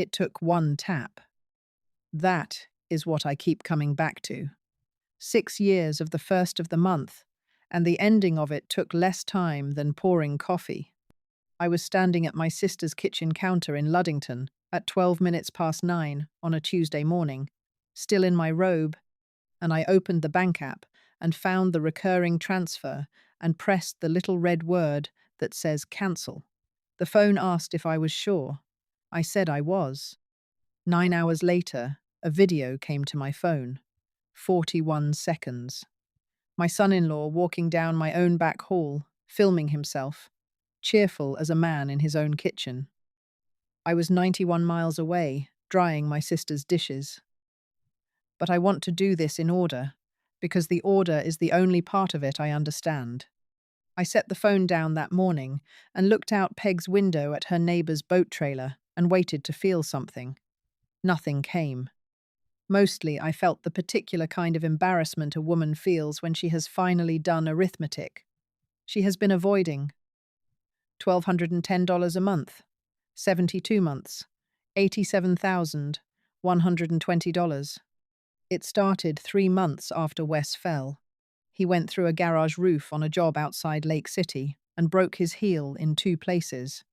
It took one tap. That is what I keep coming back to. 6 years of the first of the month, and the ending of it took less time than pouring coffee. I was standing at my sister's kitchen counter in Luddington at 12 minutes past 9 on a Tuesday morning, still in my robe, and I opened the bank app and found the recurring transfer and pressed the little red word that says cancel. The phone asked if I was sure. I said I was. 9 hours later, a video came to my phone. 41 seconds. My son-in-law walking down my own back hall, filming himself, cheerful as a man in his own kitchen. I was 91 miles away, drying my sister's dishes. But I want to do this in order, because the order is the only part of it I understand. I set the phone down that morning and looked out Peg's window at her neighbour's boat trailer and waited to feel something. Nothing came. Mostly I felt the particular kind of embarrassment a woman feels when she has finally done arithmetic. She has been avoiding $1,210 a month, 72 months, $87,120. It started 3 months after Wes fell. He went through a garage roof on a job outside Lake City and broke his heel in 2 places.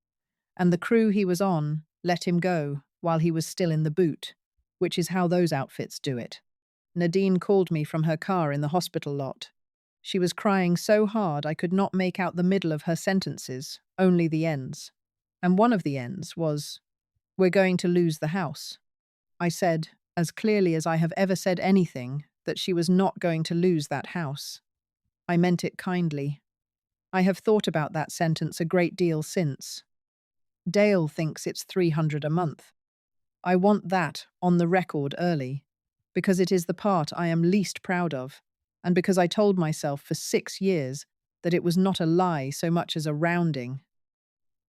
And the crew he was on let him go while he was still in the boot, which is how those outfits do it. Nadine called me from her car in the hospital lot. She was crying so hard I could not make out the middle of her sentences, only the ends. And one of the ends was, "We're going to lose the house." I said, as clearly as I have ever said anything, that she was not going to lose that house. I meant it kindly. I have thought about that sentence a great deal since. Dale thinks it's $300 a month. I want that on the record early, because it is the part I am least proud of, and because I told myself for 6 years that it was not a lie so much as a rounding.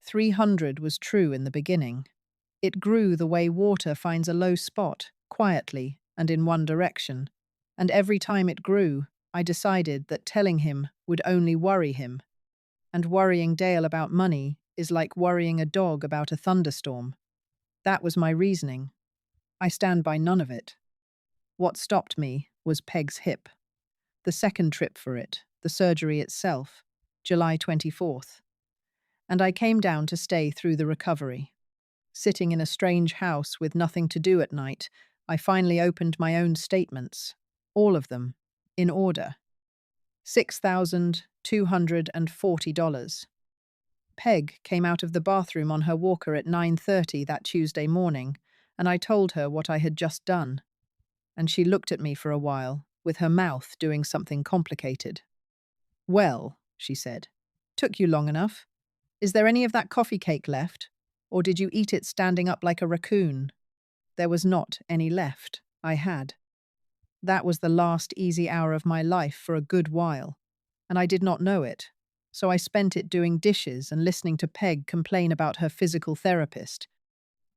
300 was true in the beginning. It grew the way water finds a low spot, quietly and in one direction, and every time it grew, I decided that telling him would only worry him. And worrying Dale about money is like worrying a dog about a thunderstorm. That was my reasoning. I stand by none of it. What stopped me was Peg's hip. The second trip for it, the surgery itself, July 24th. And I came down to stay through the recovery. Sitting in a strange house with nothing to do at night, I finally opened my own statements, all of them, in order. $6,240. Peg came out of the bathroom on her walker at 9:30 that Tuesday morning, and I told her what I had just done. And she looked at me for a while, with her mouth doing something complicated. "Well," she said, "took you long enough. Is there any of that coffee cake left? Or did you eat it standing up like a raccoon?" There was not any left. I had. That was the last easy hour of my life for a good while, and I did not know it. So I spent it doing dishes and listening to Peg complain about her physical therapist,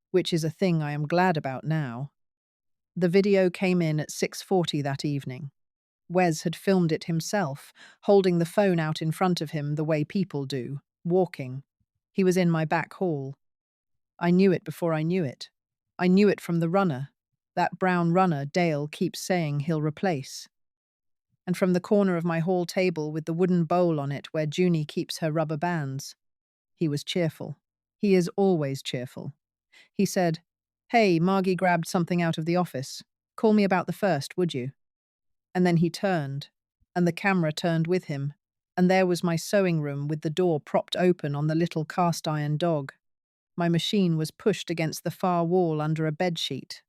which is a thing I am glad about now. The video came in at 6:40 that evening. Wes had filmed it himself, holding the phone out in front of him the way people do, walking. He was in my back hall. I knew it before I knew it. I knew it from the runner, that brown runner Dale keeps saying he'll replace. And from the corner of my hall table with the wooden bowl on it where Junie keeps her rubber bands. He was cheerful. He is always cheerful. He said, "Hey, Margie grabbed something out of the office. Call me about the first, would you?" And then he turned, and the camera turned with him, and there was my sewing room with the door propped open on the little cast-iron dog. My machine was pushed against the far wall under a bedsheet.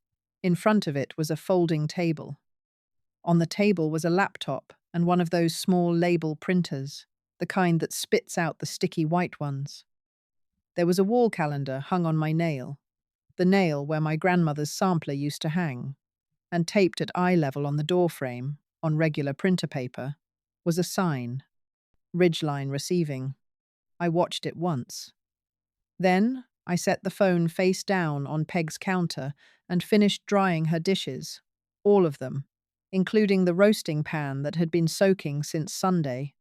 In front of it was a folding table. On the table was a laptop and one of those small label printers, the kind that spits out the sticky white ones. There was a wall calendar hung on my nail, the nail where my grandmother's sampler used to hang, and taped at eye level on the doorframe, on regular printer paper, was a sign, Ridgeline Receiving. I watched it once. Then I set the phone face down on Peg's counter and finished drying her dishes, all of them, including the roasting pan that had been soaking since Sunday.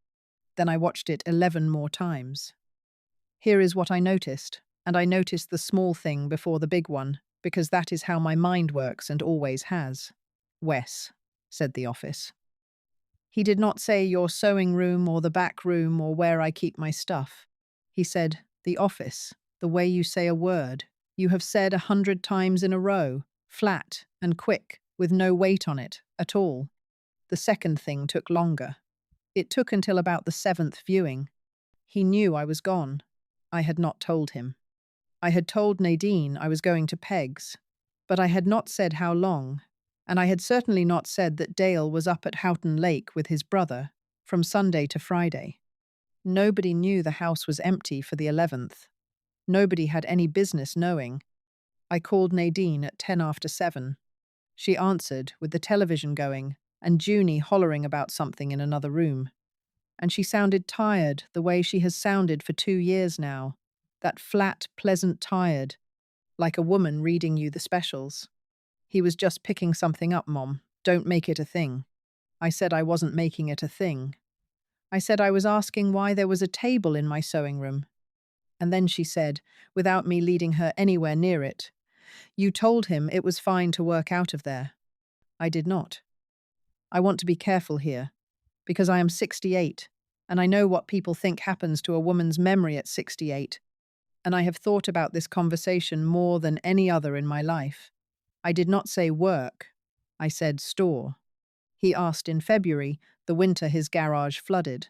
Then I watched it 11 more times. Here is what I noticed, and I noticed the small thing before the big one. because that is how my mind works and always has. Wes, said the office. He did not say your sewing room or the back room or where I keep my stuff. He said, the office, the way you say a word. You have said 100 times in a row, flat and quick, with no weight on it at all. The second thing took longer. It took until about the 7th viewing. He knew I was gone. I had not told him. I had told Nadine I was going to Peg's, but I had not said how long, and I had certainly not said that Dale was up at Houghton Lake with his brother from Sunday to Friday. Nobody knew the house was empty for the 11th. Nobody had any business knowing. I called Nadine at 10 after 7. She answered with the television going and Junie hollering about something in another room. And she sounded tired the way she has sounded for 2 years now. That flat, pleasant tired, like a woman reading you the specials. He was just picking something up, Mom. Don't make it a thing. I said I wasn't making it a thing. I said I was asking why there was a table in my sewing room. And then she said, without me leading her anywhere near it, you told him it was fine to work out of there. I did not. I want to be careful here, because I am 68, and I know what people think happens to a woman's memory at 68, and I have thought about this conversation more than any other in my life. I did not say work. I said store. He asked in February, the winter his garage flooded,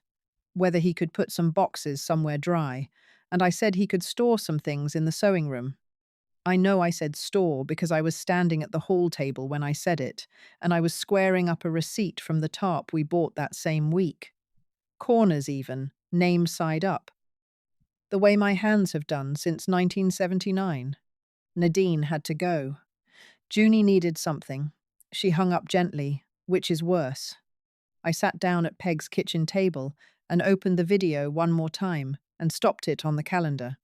whether he could put some boxes somewhere dry, and I said he could store some things in the sewing room. I know I said store because I was standing at the hall table when I said it, and I was squaring up a receipt from the tarp we bought that same week. Corners even, name side up. The way my hands have done since 1979. Nadine had to go. Junie needed something. She hung up gently, which is worse. I sat down at Peg's kitchen table and opened the video one more time and stopped it on the calendar.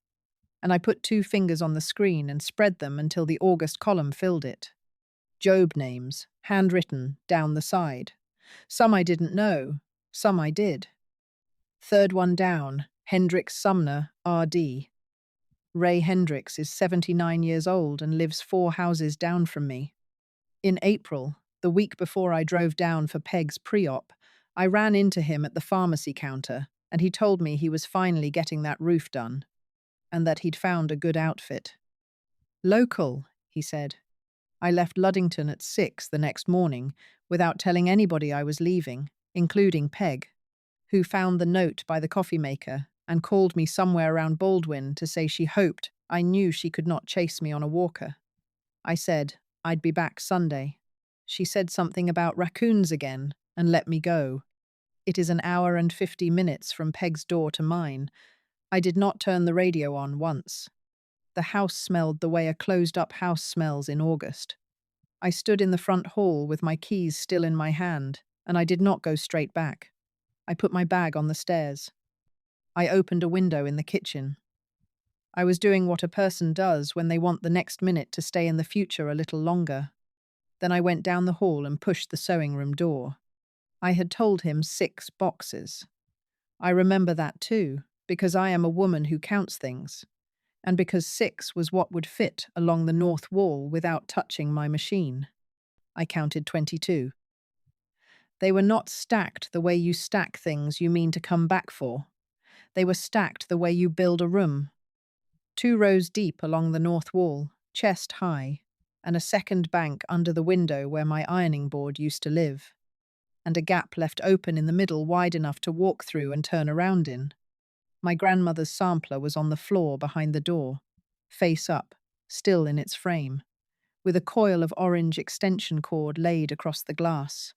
And I put 2 fingers on the screen and spread them until the August column filled it. Job names, handwritten, down the side. Some I didn't know, some I did. Third one down, Hendricks Sumner, R.D. Ray Hendricks is 79 years old and lives 4 houses down from me. In April, the week before I drove down for Peg's pre-op, I ran into him at the pharmacy counter, and he told me he was finally getting that roof done, and that he'd found a good outfit. Local, he said. I left Luddington at 6 the next morning without telling anybody I was leaving, including Peg, who found the note by the coffee maker and called me somewhere around Baldwin to say she hoped I knew she could not chase me on a walker. I said I'd be back Sunday. She said something about raccoons again and let me go. It is an hour and 50 minutes from Peg's door to mine. I did not turn the radio on once. The house smelled the way a closed-up house smells in August. I stood in the front hall with my keys still in my hand, and I did not go straight back. I put my bag on the stairs. I opened a window in the kitchen. I was doing what a person does when they want the next minute to stay in the future a little longer. Then I went down the hall and pushed the sewing room door. I had told him 6 boxes. I remember that too, because I am a woman who counts things, and because 6 was what would fit along the north wall without touching my machine. I counted 22. They were not stacked the way you stack things you mean to come back for. They were stacked the way you build a room. 2 rows deep along the north wall, chest high, and a second bank under the window where my ironing board used to live, and a gap left open in the middle wide enough to walk through and turn around in. My grandmother's sampler was on the floor behind the door, face up, still in its frame, with a coil of orange extension cord laid across the glass.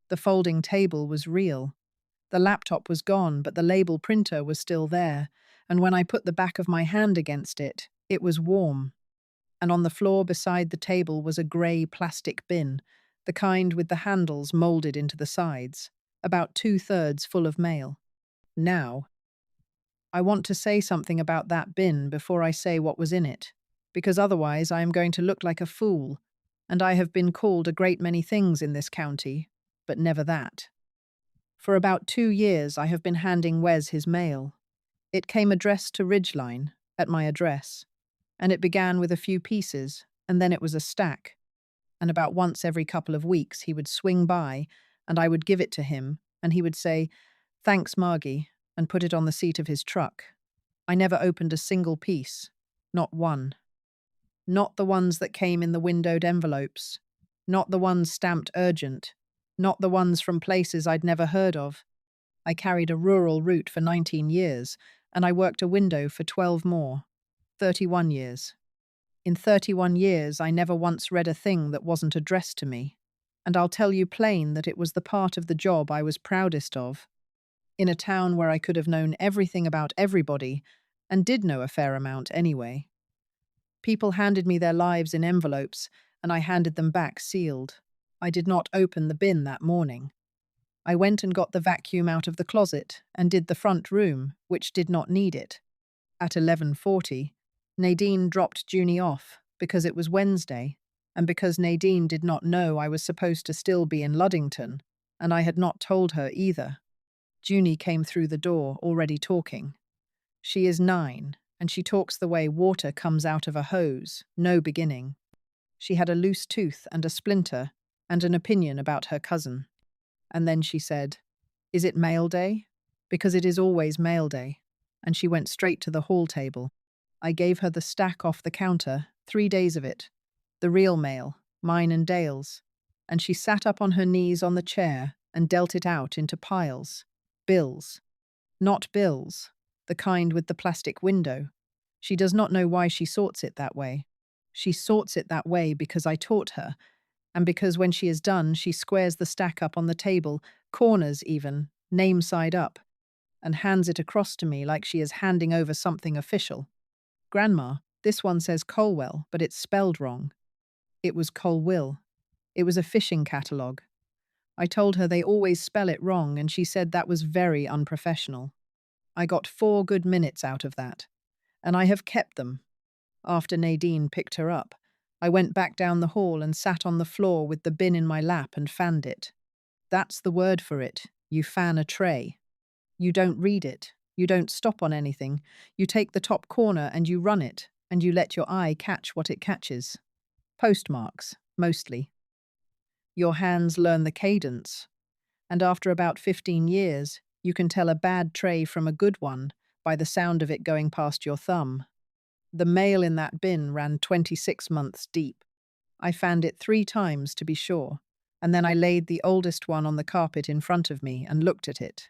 The folding table was real. The laptop was gone, but the label printer was still there, and when I put the back of my hand against it, it was warm. And on the floor beside the table was a grey plastic bin, the kind with the handles moulded into the sides, about 2/3 full of mail. Now, I want to say something about that bin before I say what was in it, because otherwise I am going to look like a fool, and I have been called a great many things in this county, but never that. For about 2 years I have been handing Wes his mail. It came addressed to Ridgeline, at my address, and it began with a few pieces, and then it was a stack, and about once every couple of weeks he would swing by, and I would give it to him, and he would say, "Thanks, Margie," and put it on the seat of his truck. I never opened a single piece. Not one. Not the ones that came in the windowed envelopes. Not the ones stamped urgent. Not the ones from places I'd never heard of. I carried a rural route for 19 years, and I worked a window for 12 more. 31 years. In 31 years, I never once read a thing that wasn't addressed to me. And I'll tell you plain that it was the part of the job I was proudest of. In a town where I could have known everything about everybody, and did know a fair amount anyway. People handed me their lives in envelopes, and I handed them back sealed. I did not open the bin that morning. I went and got the vacuum out of the closet and did the front room, which did not need it. At 11:40, Nadine dropped Junie off because it was Wednesday, and because Nadine did not know I was supposed to still be in Luddington, and I had not told her either. Junie came through the door, already talking. She is 9, and she talks the way water comes out of a hose, no beginning. She had a loose tooth and a splinter, and an opinion about her cousin. And then she said, "Is it mail day?" "Because it is always mail day." And she went straight to the hall table. I gave her the stack off the counter, 3 days of it. The real mail, mine and Dale's. And she sat up on her knees on the chair and dealt it out into piles. Bills. Not bills, the kind with the plastic window. She does not know why she sorts it that way. She sorts it that way because I taught her, and because when she is done, she squares the stack up on the table, corners even, name side up, and hands it across to me like she is handing over something official. "Grandma, this one says Colwell, but it's spelled wrong." It was Colwill. It was a fishing catalogue. I told her they always spell it wrong, and she said that was very unprofessional. I got 4 good minutes out of that, and I have kept them. After Nadine picked her up, I went back down the hall and sat on the floor with the bin in my lap and fanned it. That's the word for it. You fan a tray. You don't read it. You don't stop on anything. You take the top corner and you run it, and you let your eye catch what it catches. Postmarks, mostly. Your hands learn the cadence, and after about 15 years, you can tell a bad tray from a good one by the sound of it going past your thumb. The mail in that bin ran 26 months deep. I fanned it 3 times to be sure, and then I laid the oldest one on the carpet in front of me and looked at it.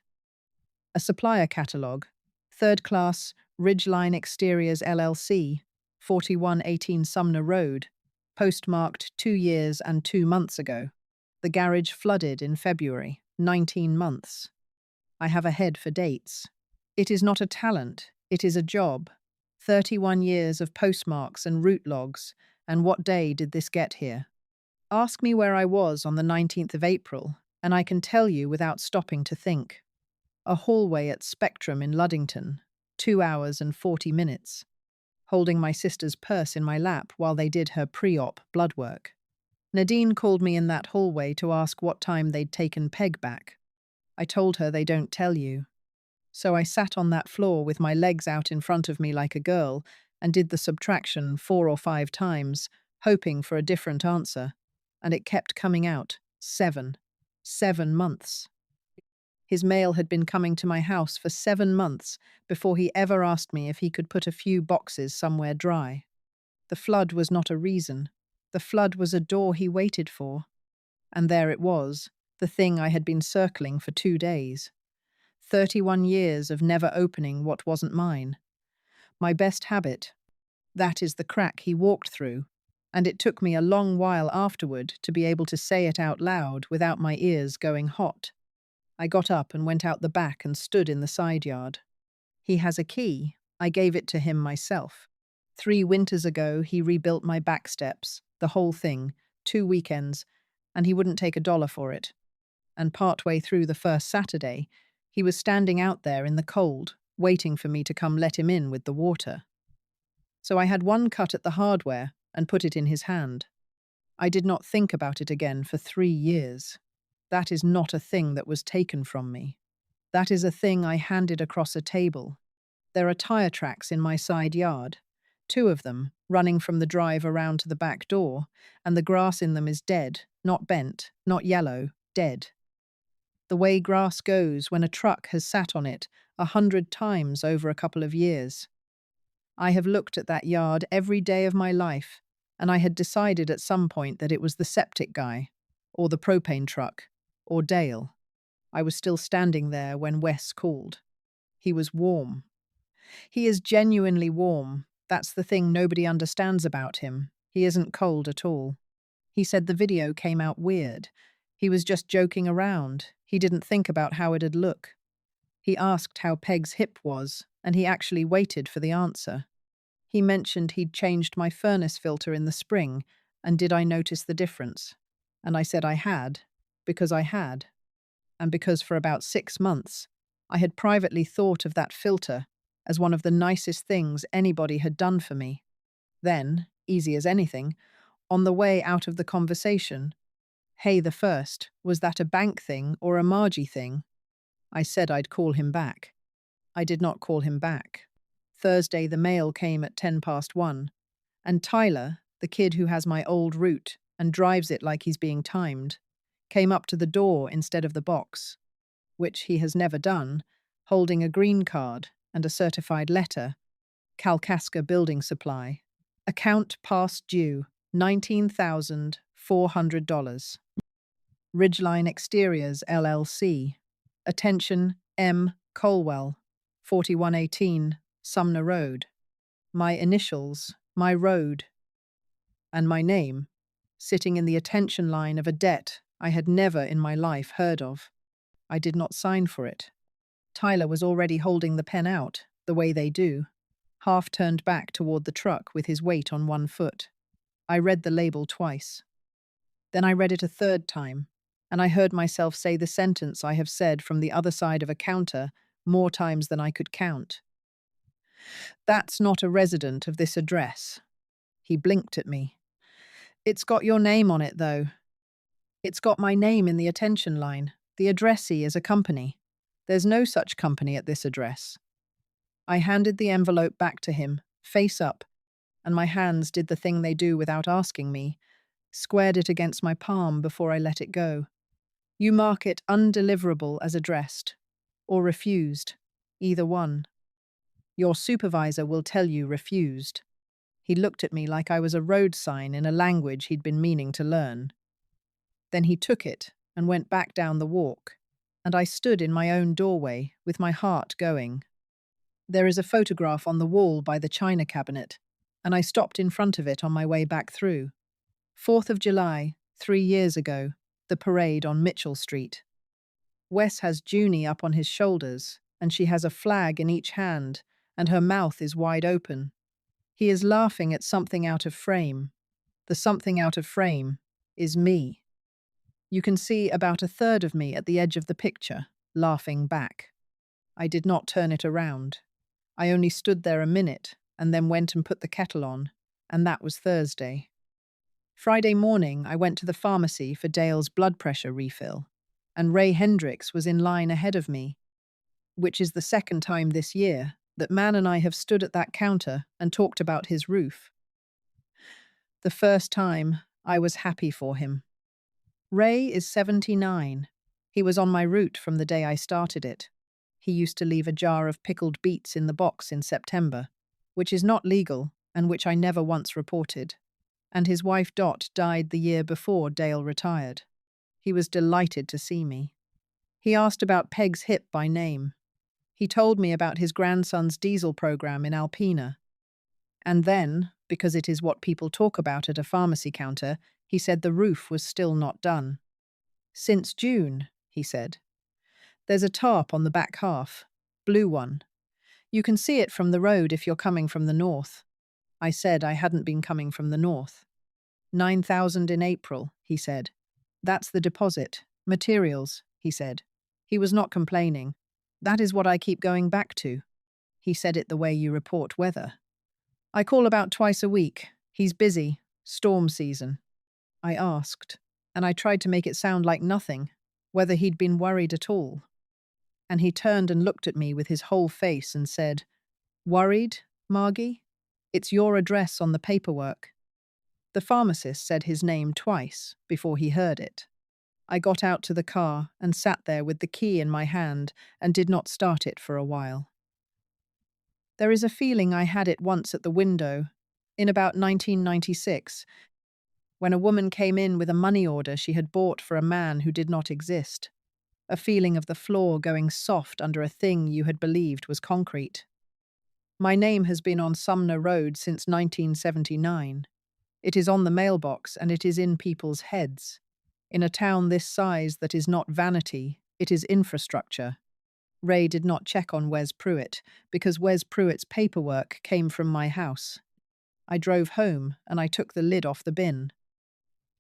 A supplier catalogue, 3rd class, Ridgeline Exteriors LLC, 4118 Sumner Road, postmarked 2 years and 2 months ago. The garage flooded in February, 19 months. I have a head for dates. It is not a talent, it is a job. 31 years of postmarks and route logs, and what day did this get here? Ask me where I was on the 19th of April, and I can tell you without stopping to think. A hallway at Spectrum in Luddington, 2 hours and 40 minutes. Holding my sister's purse in my lap while they did her pre-op blood work. Nadine called me in that hallway to ask what time they'd taken Peg back. I told her they don't tell you. So I sat on that floor with my legs out in front of me like a girl and did the subtraction 4 or 5 times, hoping for a different answer. And it kept coming out. 7. 7 months. His mail had been coming to my house for 7 months before he ever asked me if he could put a few boxes somewhere dry. The flood was not a reason. The flood was a door he waited for. And there it was, the thing I had been circling for 2 days. 31 years of never opening what wasn't mine. My best habit. That is the crack he walked through, and it took me a long while afterward to be able to say it out loud without my ears going hot. I got up and went out the back and stood in the side yard. He has a key. I gave it to him myself. 3 winters ago, he rebuilt my back steps, the whole thing, 2 weekends, and he wouldn't take $1 for it. And partway through the first Saturday, he was standing out there in the cold, waiting for me to come let him in with the water. So I had one cut at the hardware and put it in his hand. I did not think about it again for 3 years. That is not a thing that was taken from me. That is a thing I handed across a table. There are tire tracks in my side yard. Two of them, running from the drive around to the back door, and the grass in them is dead, not bent, not yellow, dead. The way grass goes when a truck has sat on it 100 times over a couple of years. I have looked at that yard every day of my life, and I had decided at some point that it was the septic guy, or the propane truck, or Dale. I was still standing there when Wes called. He was warm. He is genuinely warm. That's the thing nobody understands about him. He isn't cold at all. He said the video came out weird. He was just joking around. He didn't think about how it'd look. He asked how Peg's hip was, and he actually waited for the answer. He mentioned he'd changed my furnace filter in the spring, and did I notice the difference? And I said I had, because I had. And because for about 6 months, I had privately thought of that filter as one of the nicest things anybody had done for me. Then, easy as anything, on the way out of the conversation, "Hey, the first, was that a bank thing or a Margie thing?" I said I'd call him back. I did not call him back. Thursday the mail came at 1:10, and Tyler, the kid who has my old route and drives it like he's being timed, came up to the door instead of the box, which he has never done, holding a green card and a certified letter, Kalkaska Building Supply. Account past due, $19,400. Ridgeline Exteriors, LLC. Attention, M. Colwell, 4118, Sumner Road. My initials, my road, and my name, sitting in the attention line of a debt I had never in my life heard of. I did not sign for it. Tyler was already holding the pen out, the way they do, half turned back toward the truck with his weight on one foot. I read the label twice. Then I read it a third time, and I heard myself say the sentence I have said from the other side of a counter more times than I could count. "That's not a resident of this address." He blinked at me. "It's got your name on it, though. It's got my name in the attention line. The addressee is a company. There's no such company at this address." I handed the envelope back to him, face up, and my hands did the thing they do without asking me, squared it against my palm before I let it go. "You mark it undeliverable as addressed, or refused, either one. Your supervisor will tell you refused." He looked at me like I was a road sign in a language he'd been meaning to learn. Then he took it and went back down the walk, and I stood in my own doorway with my heart going. There is a photograph on the wall by the china cabinet, and I stopped in front of it on my way back through. 4th of July, 3 years ago, the parade on Mitchell Street. Wes has Junie up on his shoulders, and she has a flag in each hand, and her mouth is wide open. He is laughing at something out of frame. The something out of frame is me. You can see about a third of me at the edge of the picture, laughing back. I did not turn it around. I only stood there a minute and then went and put the kettle on, and that was Thursday. Friday morning, I went to the pharmacy for Dale's blood pressure refill, and Ray Hendricks was in line ahead of me, which is the second time this year that Man and I have stood at that counter and talked about his roof. The first time, I was happy for him. Ray is 79. He was on my route from the day I started it. He used to leave a jar of pickled beets in the box in September, which is not legal and which I never once reported. And his wife Dot died the year before Dale retired. He was delighted to see me. He asked about Peg's hip by name. He told me about his grandson's diesel program in Alpena. And then, because it is what people talk about at a pharmacy counter, he said the roof was still not done. "Since June," he said. "There's a tarp on the back half, blue one. You can see it from the road if you're coming from the north." I said I hadn't been coming from the north. 9,000 in April, he said. "That's the deposit. Materials," he said. He was not complaining. "That is what I keep going back to." He said it the way you report weather. "I call about twice a week. He's busy. Storm season." I asked, and I tried to make it sound like nothing, whether he'd been worried at all. And he turned and looked at me with his whole face and said, "Worried, Margie?" It's your address on the paperwork." The pharmacist said his name twice before he heard it. I got out to the car and sat there with the key in my hand and did not start it for a while. There is a feeling I had it once at the window, in about 1996, when a woman came in with a money order she had bought for a man who did not exist. A feeling of the floor going soft under a thing you had believed was concrete. My name has been on Sumner Road since 1979. It is on the mailbox and it is in people's heads. In a town this size that is not vanity, it is infrastructure. Ray did not check on Wes Pruitt because Wes Pruitt's paperwork came from my house. I drove home and I took the lid off the bin.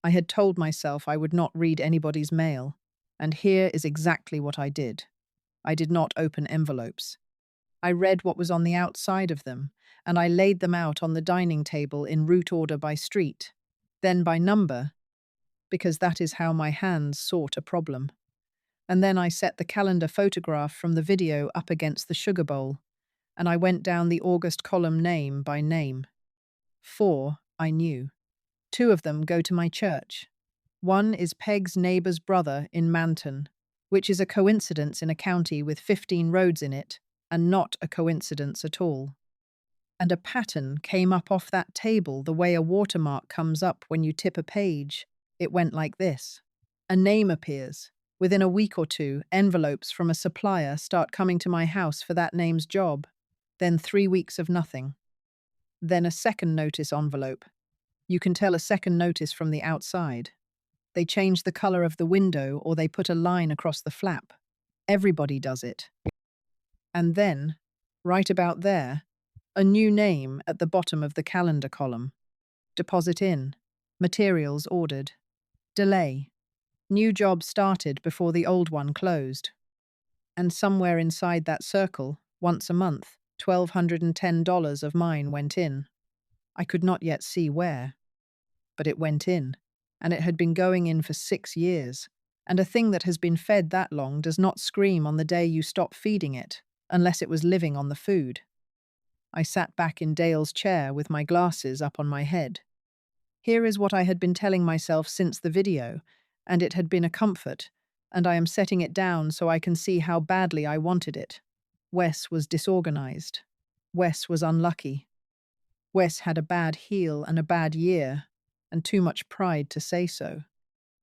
I had told myself I would not read anybody's mail, and here is exactly what I did. I did not open envelopes. I read what was on the outside of them, and I laid them out on the dining table in route order by street, then by number, because that is how my hands sought a problem. And then I set the calendar photograph from the video up against the sugar bowl, and I went down the August column name by name. 4, I knew. 2 of them go to my church. One is Peg's neighbour's brother in Manton, which is a coincidence in a county with 15 roads in it, and not a coincidence at all. And a pattern came up off that table the way a watermark comes up when you tip a page. It went like this. A name appears. Within a week or two, envelopes from a supplier start coming to my house for that name's job. Then 3 weeks of nothing. Then a second notice envelope. You can tell a second notice from the outside. They change the colour of the window or they put a line across the flap. Everybody does it. And then, right about there, a new name at the bottom of the calendar column. Deposit in. Materials ordered. Delay. New job started before the old one closed. And somewhere inside that circle, once a month, $1,210 of mine went in. I could not yet see where. But it went in, and it had been going in for 6 years, and a thing that has been fed that long does not scream on the day you stop feeding it, unless it was living on the food. I sat back in Dale's chair with my glasses up on my head. Here is what I had been telling myself since the video, and it had been a comfort, and I am setting it down so I can see how badly I wanted it. Wes was disorganized. Wes was unlucky. Wes had a bad heel and a bad year, and too much pride to say so.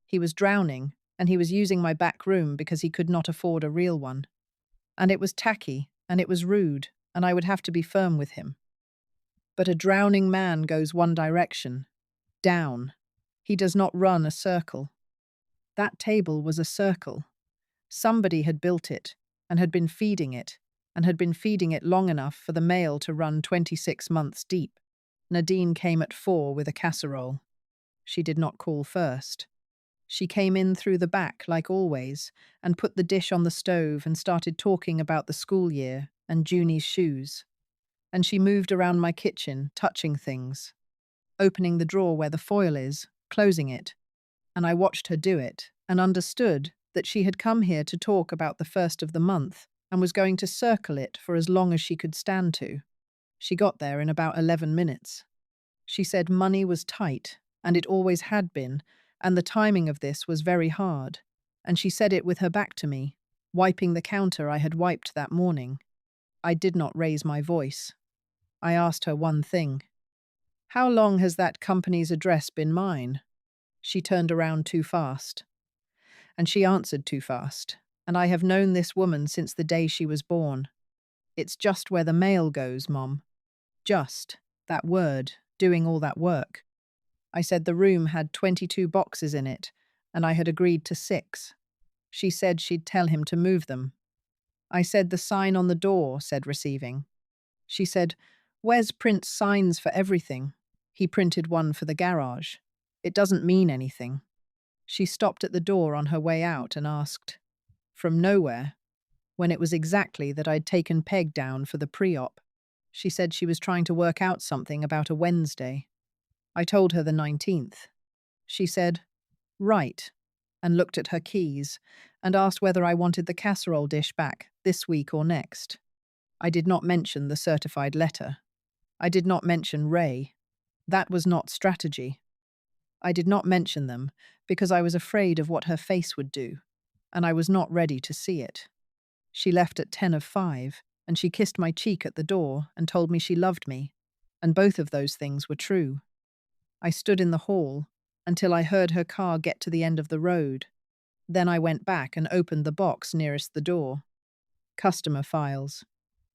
He was drowning, and he was using my back room because he could not afford a real one. And it was tacky, and it was rude, and I would have to be firm with him. But a drowning man goes one direction, down. He does not run a circle. That table was a circle. Somebody had built it, and had been feeding it, and had been feeding it long enough for the mail to run 26 months deep. Nadine came at 4 with a casserole. She did not call first. She came in through the back, like always, and put the dish on the stove and started talking about the school year and Junie's shoes. And she moved around my kitchen, touching things, opening the drawer where the foil is, closing it. And I watched her do it, and understood that she had come here to talk about the first of the month and was going to circle it for as long as she could stand to. She got there in about 11 minutes. She said money was tight, and it always had been, and the timing of this was very hard, and she said it with her back to me, wiping the counter I had wiped that morning. I did not raise my voice. I asked her one thing. How long has that company's address been mine? She turned around too fast. And she answered too fast, and I have known this woman since the day she was born. It's just where the mail goes, Mom. Just, that word, doing all that work. I said the room had 22 boxes in it, and I had agreed to 6. She said she'd tell him to move them. I said the sign on the door said receiving. She said, Wes prints signs for everything. He printed one for the garage. It doesn't mean anything. She stopped at the door on her way out and asked, from nowhere, when it was exactly that I'd taken Peg down for the pre-op. She said she was trying to work out something about a Wednesday. I told her the 19th. She said, right, and looked at her keys and asked whether I wanted the casserole dish back this week or next. I did not mention the certified letter. I did not mention Ray. That was not strategy. I did not mention them because I was afraid of what her face would do, and I was not ready to see it. She left at 10 of 5, and she kissed my cheek at the door and told me she loved me, and both of those things were true. I stood in the hall until I heard her car get to the end of the road. Then I went back and opened the box nearest the door. Customer files.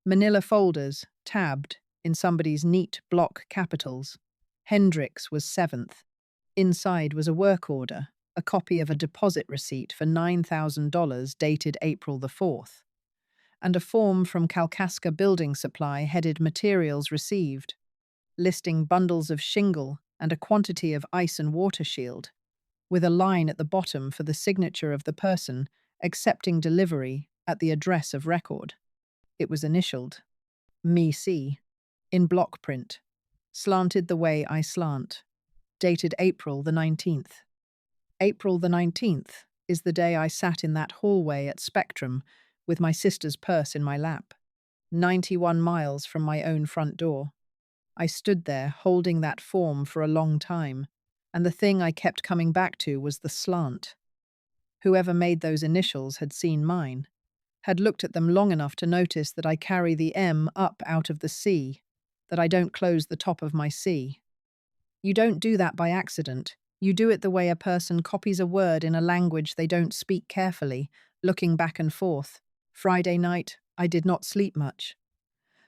Manila folders, tabbed, in somebody's neat block capitals. Hendricks was 7th. Inside was a work order, a copy of a deposit receipt for $9,000 dated April the 4th, and a form from Kalkaska Building Supply headed Materials Received, listing bundles of shingle and a quantity of ice and water shield, with a line at the bottom for the signature of the person accepting delivery at the address of record. It was initialed, Me C, in block print, slanted the way I slant, dated April the 19th. April the 19th is the day I sat in that hallway at Spectrum with my sister's purse in my lap, 91 miles from my own front door. I stood there holding that form for a long time, and the thing I kept coming back to was the slant. Whoever made those initials had seen mine, had looked at them long enough to notice that I carry the M up out of the C, that I don't close the top of my C. You don't do that by accident. You do it the way a person copies a word in a language they don't speak carefully, looking back and forth. Friday night, I did not sleep much.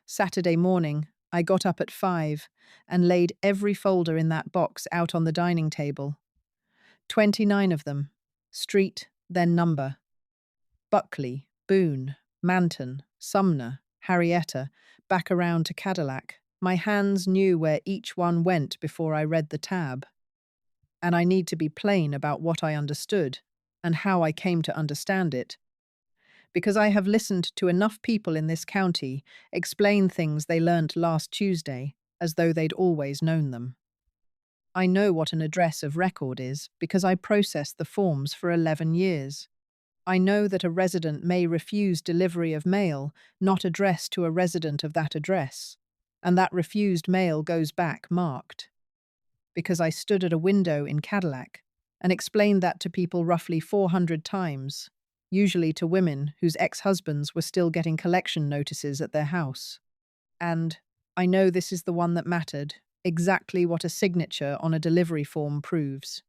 Saturday morning, I got up at 5 and laid every folder in that box out on the dining table. 29 of them. Street, then number. Buckley, Boone, Manton, Sumner, Harrietta, back around to Cadillac. My hands knew where each one went before I read the tab. And I need to be plain about what I understood and how I came to understand it, because I have listened to enough people in this county explain things they learnt last Tuesday as though they'd always known them. I know what an address of record is because I processed the forms for 11 years. I know that a resident may refuse delivery of mail not addressed to a resident of that address, and that refused mail goes back marked. Because I stood at a window in Cadillac and explained that to people roughly 400 times, usually to women whose ex-husbands were still getting collection notices at their house. And I know this is the one that mattered, exactly what a signature on a delivery form proves.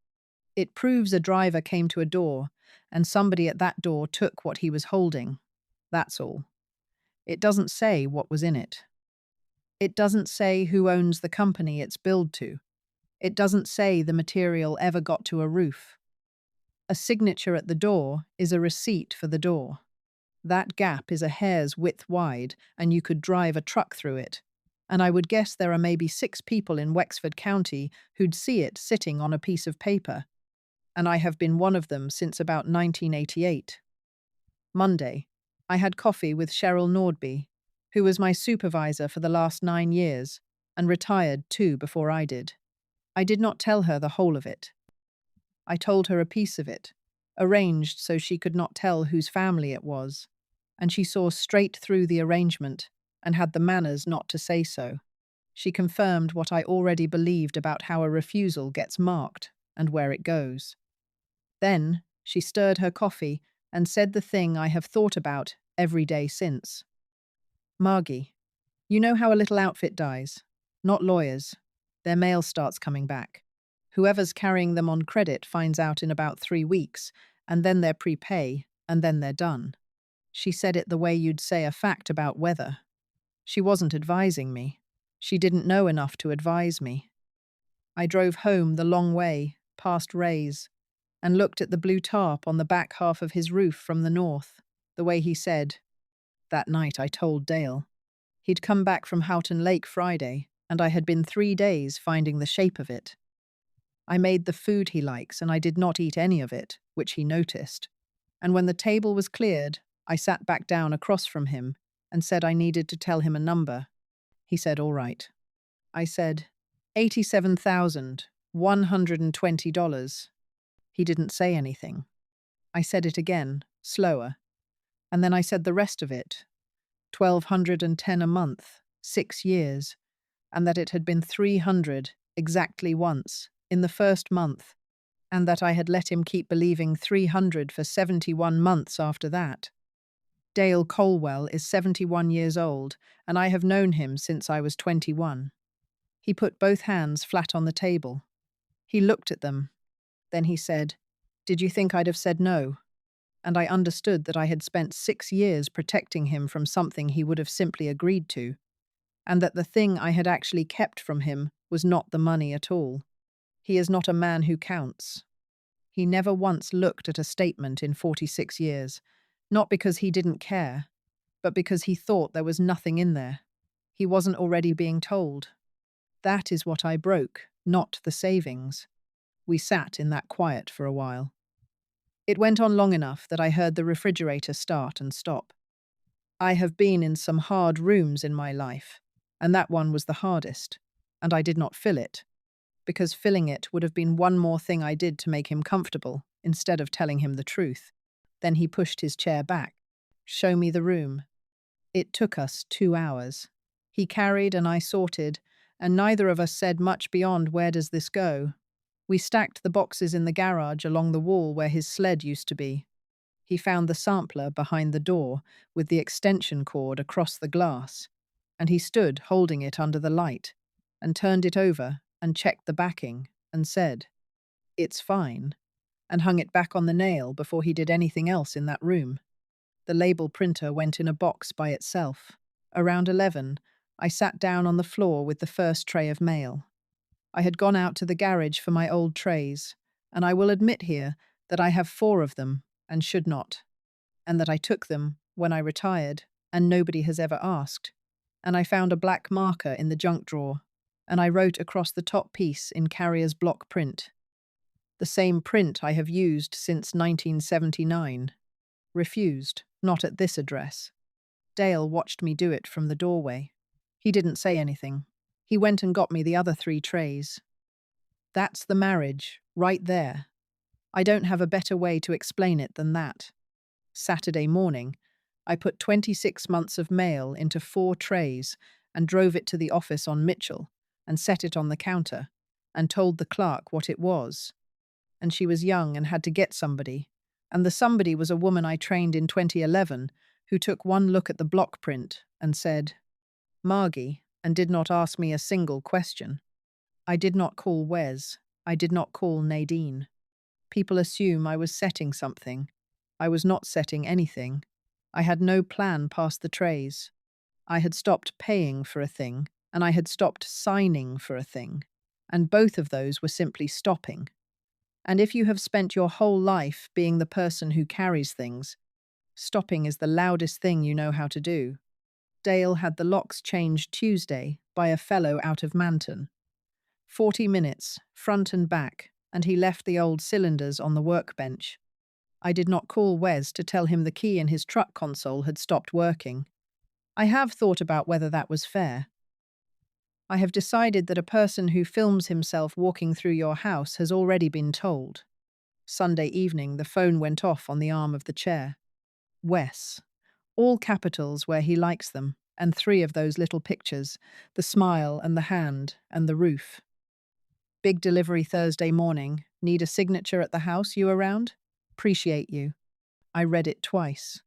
It proves a driver came to a door and somebody at that door took what he was holding. That's all. It doesn't say what was in it. It doesn't say who owns the company it's billed to. It doesn't say the material ever got to a roof. A signature at the door is a receipt for the door. That gap is a hair's width wide, and you could drive a truck through it. And I would guess there are maybe 6 people in Wexford County who'd see it sitting on a piece of paper. And I have been one of them since about 1988. Monday, I had coffee with Cheryl Nordby, who was my supervisor for the last 9 years, and retired 2 before I did. I did not tell her the whole of it. I told her a piece of it, arranged so she could not tell whose family it was, and she saw straight through the arrangement and had the manners not to say so. She confirmed what I already believed about how a refusal gets marked and where it goes. Then she stirred her coffee and said the thing I have thought about every day since. Margie, you know how a little outfit dies? Not lawyers. Their mail starts coming back. Whoever's carrying them on credit finds out in about 3 weeks, and then they're prepay, and then they're done. She said it the way you'd say a fact about weather. She wasn't advising me. She didn't know enough to advise me. I drove home the long way, past Ray's, and looked at the blue tarp on the back half of his roof from the north, the way he said. That night I told Dale. He'd come back from Houghton Lake Friday, and I had been 3 days finding the shape of it. I made the food he likes, and I did not eat any of it, which he noticed. And when the table was cleared, I sat back down across from him and said I needed to tell him a number. He said, all right. I said, $87,120. He didn't say anything. I said it again, slower. And then I said the rest of it. $1,210 a month, 6 years. and that it had been 300 exactly once in the first month, and that I had let him keep believing 300 for 71 months after that. Dale Colwell is 71 years old, and I have known him since I was 21. He put both hands flat on the table. He looked at them. Then he said, "Did you think I'd have said no?" And I understood that I had spent 6 years protecting him from something he would have simply agreed to, and that the thing I had actually kept from him was not the money at all. He is not a man who counts. He never once looked at a statement in 46 years, not because he didn't care, but because he thought there was nothing in there. He wasn't already being told. That is what I broke, not the savings. We sat in that quiet for a while. It went on long enough that I heard the refrigerator start and stop. I have been in some hard rooms in my life, and that one was the hardest, and I did not fill it, because filling it would have been one more thing I did to make him comfortable, instead of telling him the truth. Then he pushed his chair back. "Show me the room." It took us 2 hours. He carried and I sorted, and neither of us said much beyond "where does this go?" We stacked the boxes in the garage along the wall where his sled used to be. He found the sampler behind the door with the extension cord across the glass, and he stood holding it under the light and turned it over and checked the backing and said, "It's fine," and hung it back on the nail before he did anything else in that room. The label printer went in a box by itself. Around 11, I sat down on the floor with the first tray of mail. I had gone out to the garage for my old trays, and I will admit here that I have 4 of them and should not, and that I took them when I retired and nobody has ever asked. And I found a black marker in the junk drawer, and I wrote across the top piece in Carrier's block print. The same print I have used since 1979. Refused, not at this address. Dale watched me do it from the doorway. He didn't say anything. He went and got me the other 3 trays. That's the marriage, right there. I don't have a better way to explain it than that. Saturday morning, I put 26 months of mail into 4 trays and drove it to the office on Mitchell and set it on the counter and told the clerk what it was. And she was young and had to get somebody, and the somebody was a woman I trained in 2011 who took one look at the block print and said, "Margie," and did not ask me a single question. I did not call Wes. I did not call Nadine. People assume I was setting something. I was not setting anything. I had no plan past the trays. I had stopped paying for a thing, and I had stopped signing for a thing, and both of those were simply stopping. And if you have spent your whole life being the person who carries things, stopping is the loudest thing you know how to do. Dale had the locks changed Tuesday by a fellow out of Manton. 40 minutes, front and back, and he left the old cylinders on the workbench. I did not call Wes to tell him the key in his truck console had stopped working. I have thought about whether that was fair. I have decided that a person who films himself walking through your house has already been told. Sunday evening, the phone went off on the arm of the chair. Wes. All capitals where he likes them, and 3 of those little pictures, the smile and the hand and the roof. "Big delivery Thursday morning. Need a signature at the house, you around? Appreciate you." I read it twice.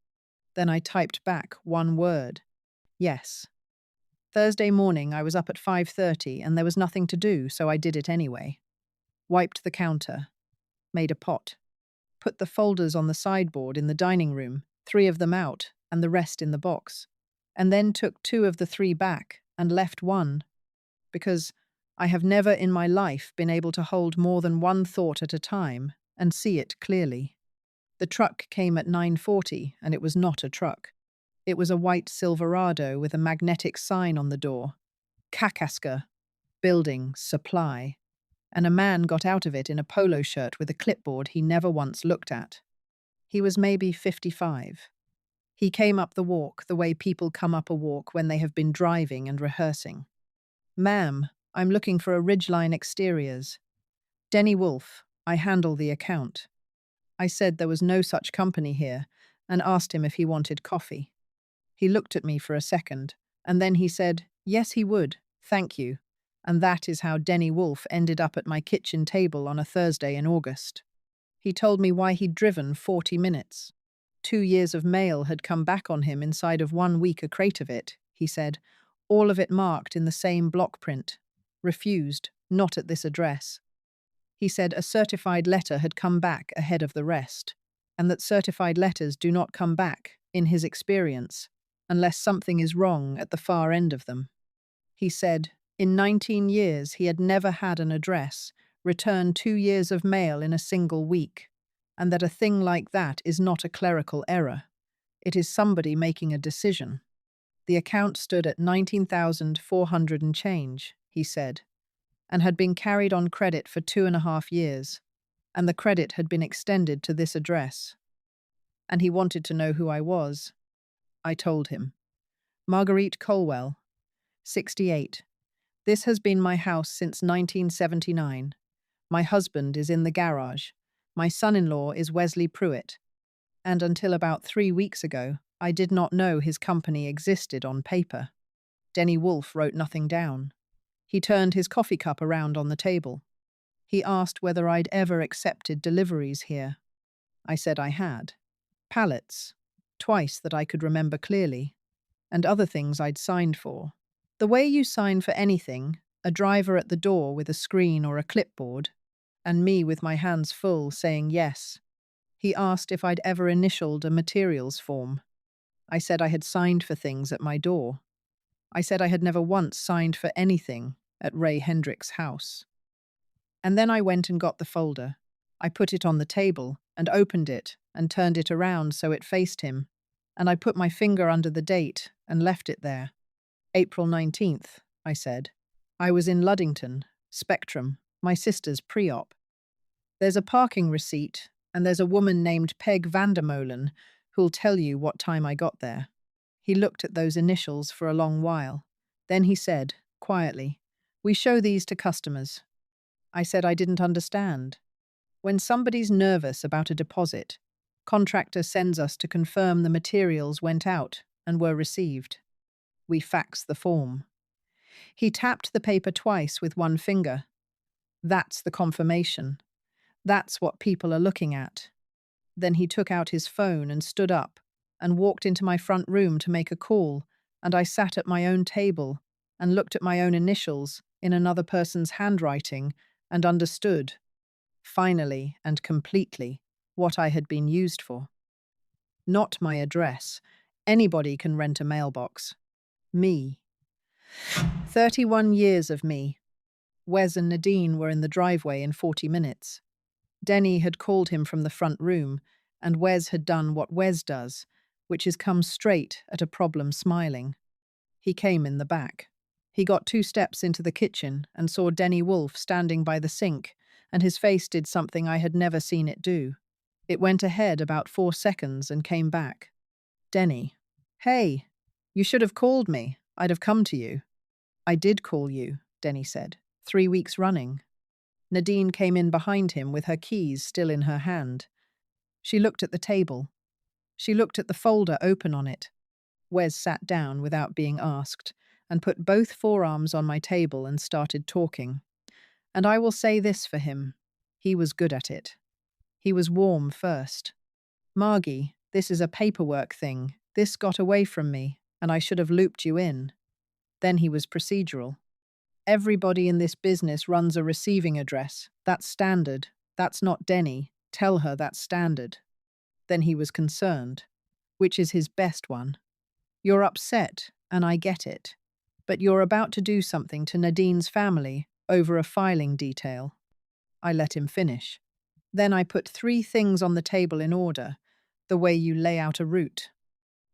Then I typed back 1 word. Yes. Thursday morning I was up at 5:30 and there was nothing to do, so I did it anyway. Wiped the counter. Made a pot. Put the folders on the sideboard in the dining room, 3 of them out and the rest in the box. And then took 2 of the 3 back and left 1. Because I have never in my life been able to hold more than 1 thought at a time and see it clearly. The truck came at 9:40 and it was not a truck. It was a white Silverado with a magnetic sign on the door. Kakaska. Building. Supply. And a man got out of it in a polo shirt with a clipboard he never once looked at. He was maybe 55. He came up the walk the way people come up a walk when they have been driving and rehearsing. "Ma'am, I'm looking for a Ridgeline Exteriors. Denny Wolfe, I handle the account." I said there was no such company here and asked him if he wanted coffee. He looked at me for a second, and then he said, yes, he would, Thank you. And that is how Denny Wolfe ended up at my kitchen table on a Thursday in August. He told me why he'd driven 40 minutes. 2 years of mail had come back on him inside of 1 week, a crate of it, he said, all of it marked in the same block print. Refused, not at this address. He said a certified letter had come back ahead of the rest, and that certified letters do not come back, in his experience, unless something is wrong at the far end of them. He said, in 19 years he had never had an address return 2 years of mail in a single week, and that a thing like that is not a clerical error. It is somebody making a decision. The account stood at 19,400 and change, he said, and had been carried on credit for 2.5 years, and the credit had been extended to this address. And he wanted to know who I was. I told him. Marguerite Colwell, 68. This has been my house since 1979. My husband is in the garage. My son-in-law is Wesley Pruitt. And until about 3 weeks ago, I did not know his company existed on paper. Denny Wolfe wrote nothing down. He turned his coffee cup around on the table. He asked whether I'd ever accepted deliveries here. I said I had. Pallets, twice that I could remember clearly, and other things I'd signed for. The way you sign for anything, a driver at the door with a screen or a clipboard, and me with my hands full saying yes. He asked if I'd ever initialed a materials form. I said I had signed for things at my door. I said I had never once signed for anything at Ray Hendrick's house. And then I went and got the folder. I put it on the table and opened it and turned it around so it faced him, and I put my finger under the date and left it there. April 19th, I said. I was in Luddington, Spectrum, my sister's pre-op. There's a parking receipt, and there's a woman named Peg Vandermolen who'll tell you what time I got there. He looked at those initials for a long while. Then he said, quietly, we show these to customers. I said I didn't understand. When somebody's nervous about a deposit, contractor sends us to confirm the materials went out and were received. We fax the form. He tapped the paper twice with one finger. That's the confirmation. That's what people are looking at. Then he took out his phone and stood up and walked into my front room to make a call, and I sat at my own table and looked at my own initials in another person's handwriting and understood, finally and completely, what I had been used for. Not my address. Anybody can rent a mailbox. Me. 31 years of me. Wes and Nadine were in the driveway in 40 minutes. Denny had called him from the front room, and Wes had done what Wes does, which is come straight at a problem smiling. He came in the back. He got 2 steps into the kitchen and saw Denny Wolfe standing by the sink, and his face did something I had never seen it do. It went ahead about 4 seconds and came back. Denny. Hey, you should have called me. I'd have come to you. I did call you, Denny said. 3 weeks running. Nadine came in behind him with her keys still in her hand. She looked at the table. She looked at the folder open on it. Wes sat down without being asked and put both forearms on my table and started talking. And I will say this for him. He was good at it. He was warm first. Margie, this is a paperwork thing. This got away from me, and I should have looped you in. Then he was procedural. Everybody in this business runs a receiving address. That's standard. That's not Denny. Tell her that's standard. Then he was concerned. Which is his best one? You're upset, and I get it. But you're about to do something to Nadine's family over a filing detail. I let him finish. Then I put 3 things on the table in order, the way you lay out a route.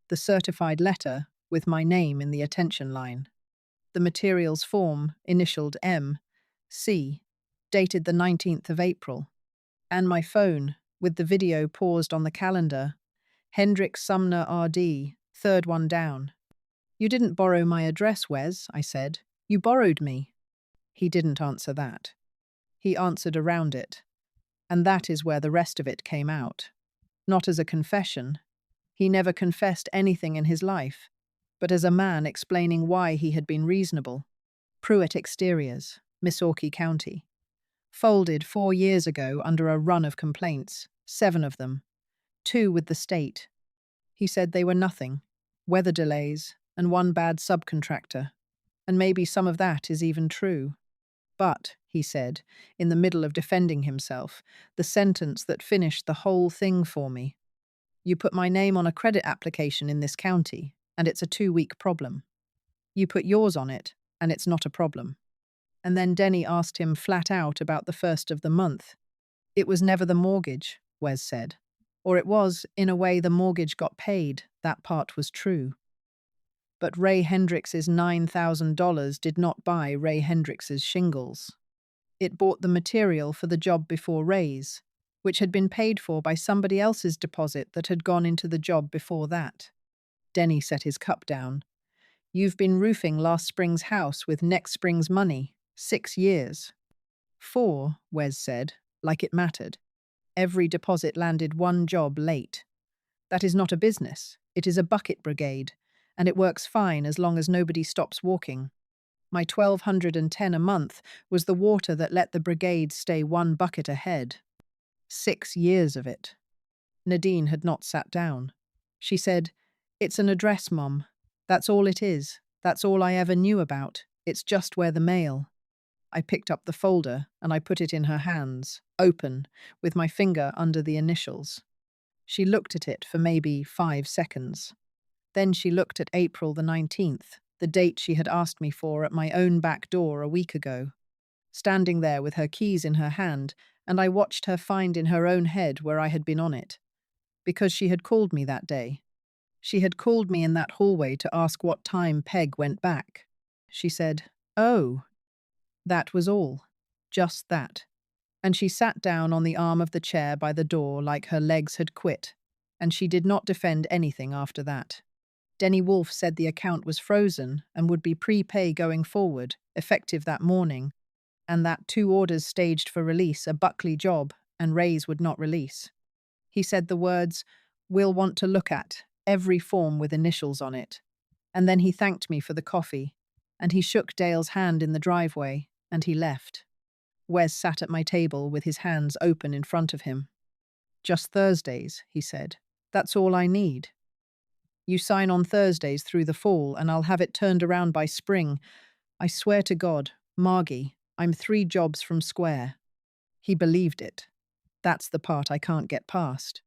The certified letter, with my name in the attention line. The materials form, initialed M, C, dated the 19th of April. And my phone, with the video paused on the calendar. Hendrick Sumner RD, 3rd one down. You didn't borrow my address, Wes, I said. You borrowed me. He didn't answer that. He answered around it. And that is where the rest of it came out. Not as a confession. He never confessed anything in his life, but as a man explaining why he had been reasonable. Pruitt Exteriors, Missaukee County. Folded 4 years ago under a run of complaints, 7 of them, 2 with the state. He said they were nothing, weather delays, and 1 bad subcontractor. And maybe some of that is even true. But, he said, in the middle of defending himself, the sentence that finished the whole thing for me. You put my name on a credit application in this county, and it's a 2-week problem. You put yours on it, and it's not a problem. And then Denny asked him flat out about the first of the month. It was never the mortgage, Wes said. Or it was, in a way, the mortgage got paid. That part was true. But Ray Hendricks's $9,000 did not buy Ray Hendricks's shingles. It bought the material for the job before Ray's, which had been paid for by somebody else's deposit that had gone into the job before that. Denny set his cup down. You've been roofing last spring's house with next spring's money. 6 years. 4, Wes said, like it mattered. Every deposit landed 1 job late. That is not a business. It is a bucket brigade, and it works fine as long as nobody stops walking. My $1,210 a month was the water that let the brigade stay 1 bucket ahead. 6 years of it. Nadine had not sat down. She said, "It's an address, Mom. That's all it is. That's all I ever knew about. It's just where the mail." I picked up the folder and I put it in her hands, open, with my finger under the initials. She looked at it for maybe 5 seconds. Then she looked at April the 19th, the date she had asked me for at my own back door a week ago. Standing there with her keys in her hand, and I watched her find in her own head where I had been on it. Because she had called me that day. She had called me in that hallway to ask what time Peg went back. She said, "Oh." That was all. Just that. And she sat down on the arm of the chair by the door like her legs had quit, and she did not defend anything after that. Denny Wolfe said the account was frozen and would be prepay going forward, effective that morning, and that 2 orders staged for release, a Buckley job, and Ray's would not release. He said the words, "We'll want to look at," every form with initials on it. And then he thanked me for the coffee, and he shook Dale's hand in the driveway, and he left. Wes sat at my table with his hands open in front of him. "Just Thursdays," he said. "That's all I need. You sign on Thursdays through the fall, and I'll have it turned around by spring. I swear to God, Margie, I'm 3 jobs from square." He believed it. That's the part I can't get past.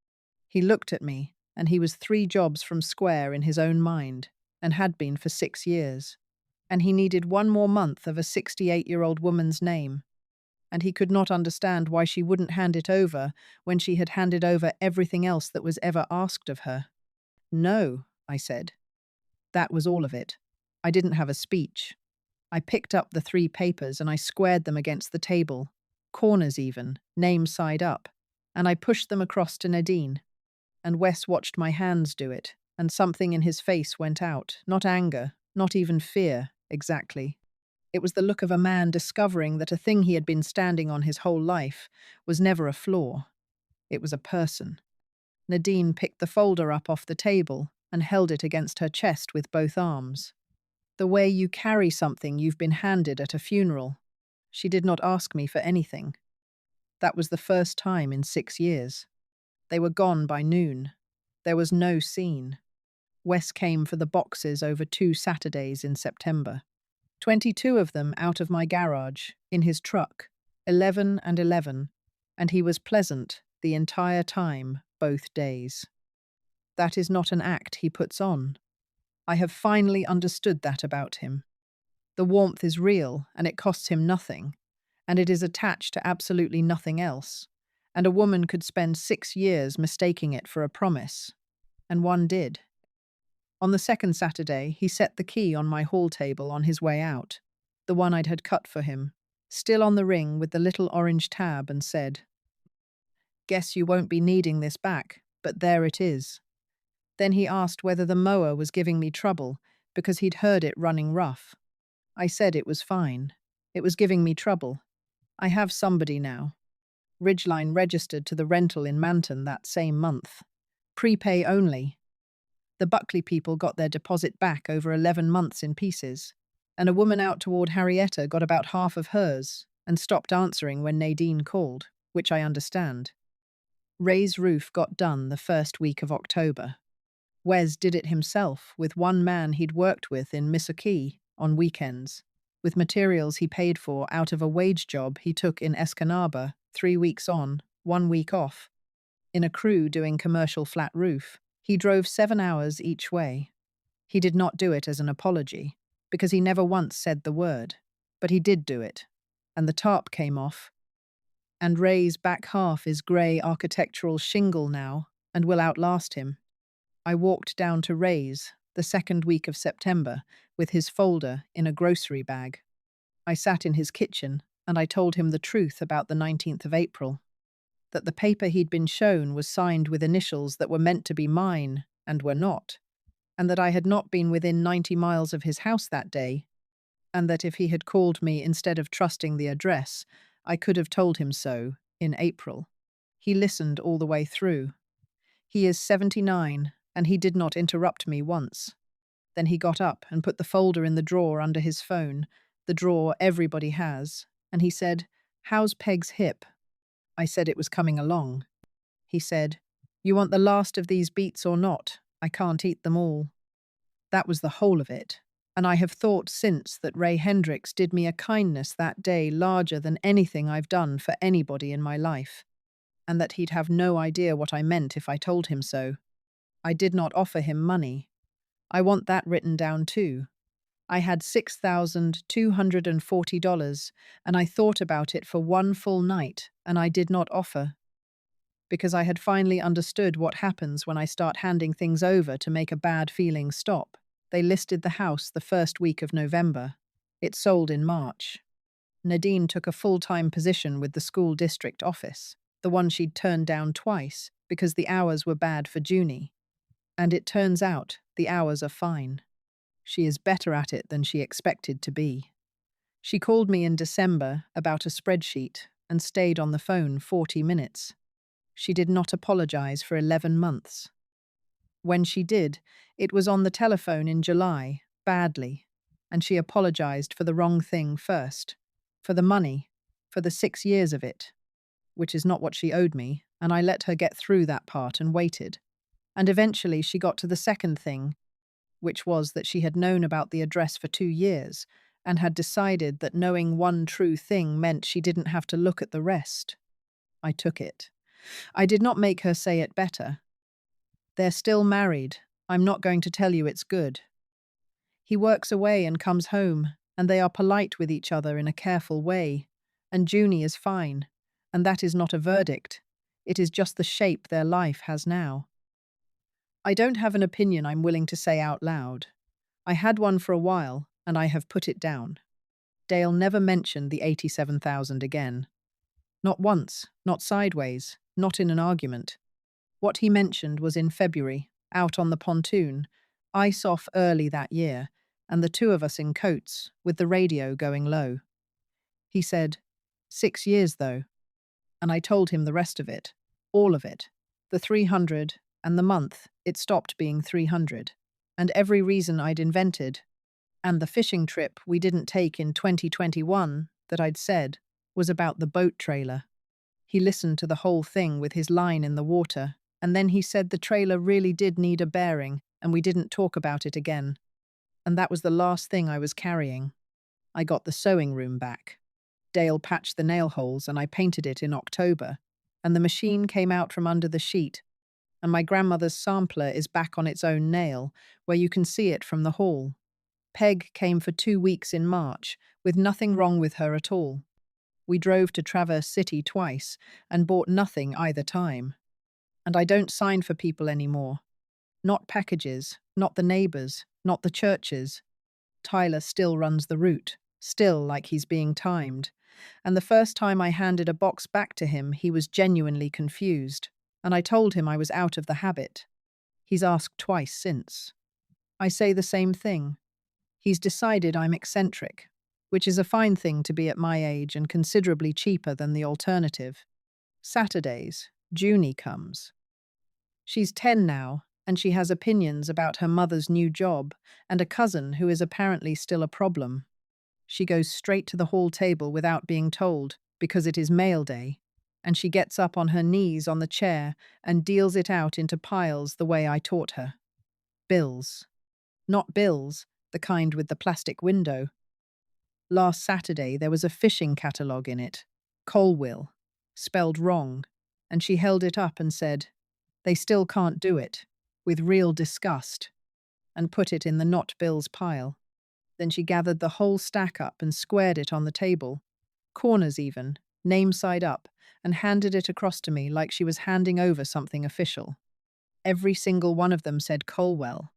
He looked at me, and he was 3 jobs from square in his own mind, and had been for 6 years. And he needed 1 more month of a 68-year-old woman's name. And he could not understand why she wouldn't hand it over when she had handed over everything else that was ever asked of her. "No," I said. That was all of it. I didn't have a speech. I picked up the 3 papers and I squared them against the table, corners even, names side up, and I pushed them across to Nadine. And Wes watched my hands do it, and something in his face went out, not anger, not even fear, exactly. It was the look of a man discovering that a thing he had been standing on his whole life was never a flaw. It was a person. Nadine picked the folder up off the table and held it against her chest with both arms. The way you carry something you've been handed at a funeral. She did not ask me for anything. That was the first time in 6 years. They were gone by noon. There was no scene. Wes came for the boxes over 2 Saturdays in September. 22 of them out of my garage, in his truck, 11 and 11, and he was pleasant the entire time, both days. That is not an act he puts on. I have finally understood that about him. The warmth is real, and it costs him nothing, and it is attached to absolutely nothing else, and a woman could spend 6 years mistaking it for a promise, and one did. On the second Saturday, he set the key on my hall table on his way out, the one I'd had cut for him, still on the ring with the little orange tab, and said, "Guess you won't be needing this back, but there it is." Then he asked whether the mower was giving me trouble because he'd heard it running rough. I said it was fine. It was giving me trouble. I have somebody now. Ridgeline registered to the rental in Manton that same month. Prepay only. The Buckley people got their deposit back over 11 months in pieces. and a woman out toward Harrietta got about half of hers and stopped answering when Nadine called, which I understand. Ray's roof got done the first week of October. Wes did it himself with one man he'd worked with in Missouri on weekends, with materials he paid for out of a wage job he took in Escanaba, 3 weeks on, 1 week off. In a crew doing commercial flat roof, he drove 7 hours each way. He did not do it as an apology, because he never once said the word, but he did do it, and the tarp came off. And Ray's back half is grey architectural shingle now, and will outlast him. I walked down to Ray's the second week of September with his folder in a grocery bag. I sat in his kitchen and I told him the truth about the 19th of April, that the paper he'd been shown was signed with initials that were meant to be mine and were not, and that I had not been within 90 miles of his house that day, and that if he had called me instead of trusting the address, I could have told him so in April. He listened all the way through. He is 79, and he did not interrupt me once. Then he got up and put the folder in the drawer under his phone, the drawer everybody has, and he said, "How's Peg's hip?" I said it was coming along. He said, "You want the last of these beets or not? I can't eat them all." That was the whole of it, and I have thought since that Ray Hendricks did me a kindness that day larger than anything I've done for anybody in my life, and that he'd have no idea what I meant if I told him so. I did not offer him money. I want that written down too. I had $6,240, and I thought about it for one full night, and I did not offer. Because I had finally understood what happens when I start handing things over to make a bad feeling stop. They listed the house the first week of November. It sold in March. Nadine took a full-time position with the school district office, the one she'd turned down twice because the hours were bad for Junie. And it turns out the hours are fine. She is better at it than she expected to be. She called me in December about a spreadsheet and stayed on the phone 40 minutes. She did not apologize for 11 months. When she did, it was on the telephone in July, badly, and she apologized for the wrong thing first, for the money, for the 6 years of it, which is not what she owed me, and I let her get through that part and waited. And eventually she got to the second thing, which was that she had known about the address for 2 years and had decided that knowing one true thing meant she didn't have to look at the rest. I took it. I did not make her say it better. They're still married. I'm not going to tell you it's good. He works away and comes home, and they are polite with each other in a careful way, and Junie is fine, and that is not a verdict. It is just the shape their life has now. I don't have an opinion I'm willing to say out loud. I had one for a while, and I have put it down. Dale never mentioned the 87,000 again. Not once, not sideways, not in an argument. What he mentioned was in February, out on the pontoon, ice off early that year, and the two of us in coats, with the radio going low. He said, 6 years though. And I told him the rest of it, all of it, the 300, and the month it stopped being 300, and every reason I'd invented, and the fishing trip we didn't take in 2021 that I'd said was about the boat trailer. He listened to the whole thing with his line in the water, and then he said the trailer really did need a bearing, and we didn't talk about it again. And that was the last thing I was carrying. I got the sewing room back. Dale patched the nail holes and I painted it in October, and the machine came out from under the sheet, and my grandmother's sampler is back on its own nail, where you can see it from the hall. Peg came for 2 weeks in March, with nothing wrong with her at all. We drove to Traverse City twice and bought nothing either time. And I don't sign for people anymore. Not packages, not the neighbours, not the churches. Tyler still runs the route, still like he's being timed. And the first time I handed a box back to him, he was genuinely confused, and I told him I was out of the habit. He's asked twice since. I say the same thing. He's decided I'm eccentric, which is a fine thing to be at my age and considerably cheaper than the alternative. Saturdays, Junie comes. She's 10 now, and she has opinions about her mother's new job and a cousin who is apparently still a problem. She goes straight to the hall table without being told, because it is mail day, and she gets up on her knees on the chair and deals it out into piles the way I taught her. Bills. Not bills, the kind with the plastic window. Last Saturday there was a fishing catalogue in it, Colwill, spelled wrong, and she held it up and said, "They still can't do it," with real disgust, and put it in the not bills pile. Then she gathered the whole stack up and squared it on the table, corners even, name side up, and handed it across to me like she was handing over something official. Every single one of them said Colwell,